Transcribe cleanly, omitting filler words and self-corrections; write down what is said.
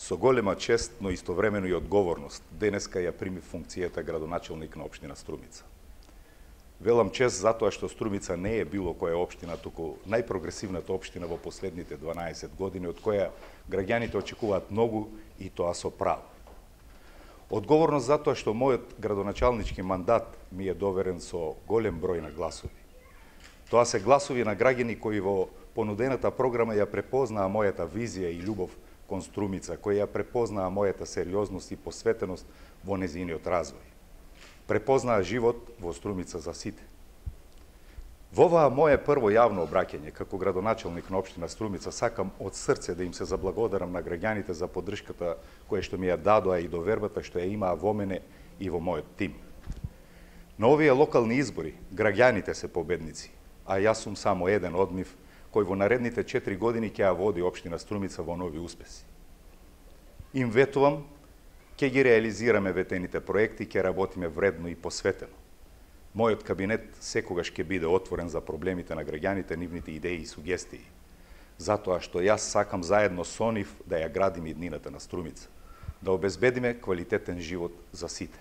Со голема чест, но истовремено и одговорност, денеска ја прими функцијата градоначелник на општина Струмица. Велам чест затоа што Струмица не е било која општина, туку најпрогресивната општина во последните 12 години, од која граѓаните очекуваат многу и тоа со право. Одговорност затоа што мојот градоначалнички мандат ми е доверен со голем број на гласови. Тоа се гласови на граѓани кои во понудената програма ја препознаа мојата визија и љубов кон Струмица, кои ја препознаа мојата сериозност и посветеност во незиниот развој. Препознаа живот во Струмица за сите. Во оваа моје прво јавно обраќање како градоначелник на општина Струмица сакам од срце да им се заблагодарам на граѓаните за поддршката која што ми ја дадоа и довербата што ја имаа во мене и во мојот тим. На овие локални избори граѓаните се победници, а јас сум само еден од нив кој во наредните 4 години ќе ја води општина Струмица во нови успеси. Им ветувам, ќе ги реализираме ветените проекти, ќе работиме вредно и посветено. Мојот кабинет секогаш ќе биде отворен за проблемите на граѓаните, нивните идеи и сугестии. Затоа што јас сакам заедно со нив да ја градиме иднината на Струмица, да обезбедиме квалитетен живот за сите.